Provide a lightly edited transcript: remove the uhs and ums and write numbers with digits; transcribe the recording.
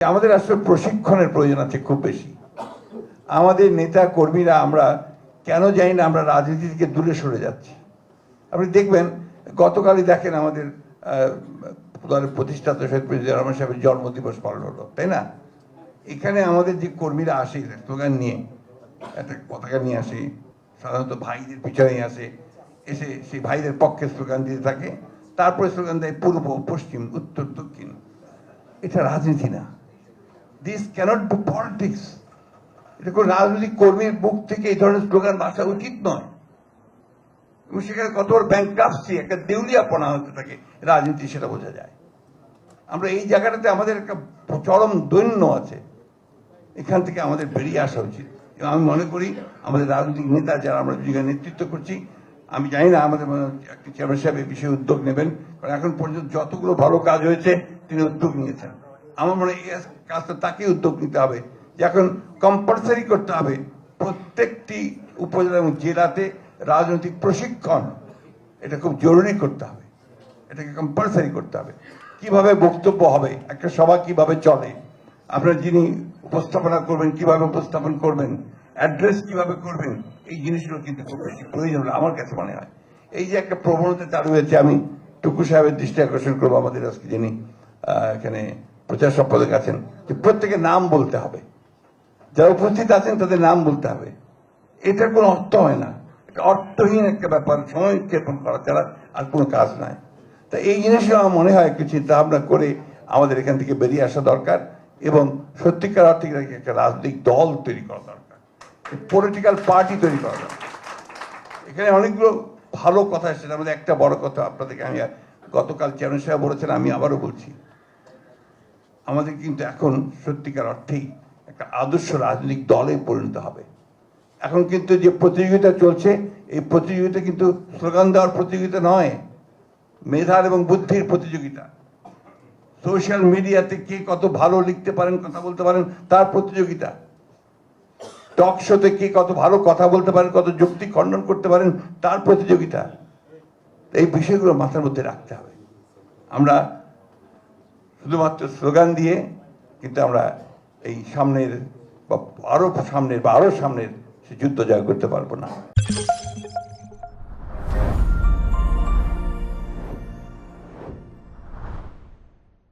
আমাদের আসলে প্রশিক্ষণের প্রয়োজন আছে খুব বেশি। আমাদের নেতা কর্মীরা আমরা কেন জানি না আমরা রাজনীতি থেকে দূরে সরে যাচ্ছি। আপনি দেখবেন গতকালই দেখেন আমাদের প্রতিষ্ঠাতা শহীদ প্রেসিডেন্ট রহমান সাহেবের জন্মদিবস পালন হলো, তাই না? এখানে আমাদের যে কর্মীরা আসে স্লোগান নিয়ে, একটা পতাকা নিয়ে আসে, সাধারণত ভাইদের পিছনে আসে, এসে সেই ভাইদের পক্ষে স্লোগান দিতে থাকে, তারপরে স্লোগান দেয় পূর্ব পশ্চিম উত্তর দক্ষিণ। এটা রাজনীতি না। This cannot be politics. এটা কোনো রাজনৈতিক কর্মীর মুখ থেকে এই ধরনের স্লোগান আসা উচিত নয়। এবং সেখানে কত বড় ব্যাংক্রাপসি, একটা দেউলিয়াপনা হতে থাকে রাজনীতি, সেটা বোঝা যায়। আমরা এই জায়গাটাতে আমাদের একটা চরম দৈন্য আছে, এখান থেকে আমাদের বেরিয়ে আসা উচিত। এবং আমি মনে করি আমাদের রাজনৈতিক নেতা যারা আমরা নেতৃত্ব করছি, আমি জানি না আমাদের চেয়ারম্যান সাহেব এই বিষয়ে উদ্যোগ নেবেন, কারণ এখন পর্যন্ত যতগুলো ভালো কাজ হয়েছে তিনি উদ্যোগ নিয়েছেন। আমার মনে হয় এই কাজটা তাকে উদ্যোগ নিতে হবে যে এখন কম্পালসারি করতে হবে প্রত্যেকটি উপজেলা এবং জেলাতে রাজনৈতিক প্রশিক্ষণ। এটা খুব জরুরি করতে হবে, এটাকে কম্পালসারি করতে হবে। কিভাবে বক্তব্য হবে, একটা সভা কিভাবে চলে, আপনার যিনি উপস্থাপনা করবেন কিভাবে উপস্থাপন করবেন, অ্যাড্রেস কিভাবে করবেন, এই জিনিসগুলো কিন্তু খুব বেশি প্রয়োজন আমার কাছে মনে হয়। এই যে একটা প্রবণতা চালু হয়েছে, আমি টুকু সাহেবের দৃষ্টি আকর্ষণ করবো, আমাদের আজকে যিনি এখানে প্রচার সম্পাদক আছেন, যে প্রত্যেকের নাম বলতে হবে, যারা উপস্থিত আছেন তাদের নাম বলতে হবে। এটার কোনো অর্থ হয় না, এটা অর্থহীন একটা ব্যাপার, সময় ক্ষেপণ করা ছাড়া আর কোনো কাজ নাই। তা এই জিনিসগুলো আমার মনে হয় একটু চিন্তা ভাবনা করে আমাদের এখান থেকে বেরিয়ে আসা দরকার, এবং সত্যিকার অর্থে একটা রাজনৈতিক দল তৈরি করা দরকার, পলিটিক্যাল পার্টি তৈরি করা দরকার। এখানে অনেকগুলো ভালো কথা এসেছে, তার মধ্যে একটা বড় কথা আপনাদেরকে আমি গতকাল চেয়ারম্যান সাহেব বলেছেন, আমি আবারও বলছি, আমাদের কিন্তু এখন সত্যিকার অর্থেই একটা আদর্শ রাজনৈতিক দলে পরিণত হবে। এখন কিন্তু যে প্রতিযোগিতা চলছে, এই প্রতিযোগিতা কিন্তু স্লোগান দেওয়ার প্রতিযোগিতা নয়, মেধার এবং বুদ্ধির প্রতিযোগিতা। সোশ্যাল মিডিয়াতে কে কত ভালো লিখতে পারেন, কথা বলতে পারেন, তার প্রতিযোগিতা। টক শোতে কে কত ভালো কথা বলতে পারেন, কত যুক্তি খণ্ডন করতে পারেন, তার প্রতিযোগিতা। এই বিষয়গুলো মাথার মধ্যে রাখতে হবে। আমরা শুধুমাত্র স্লোগান দিয়ে কিন্তু আমরা এই সামনের বা আরো সামনের সে যুদ্ধ জয় করতে পারবো না।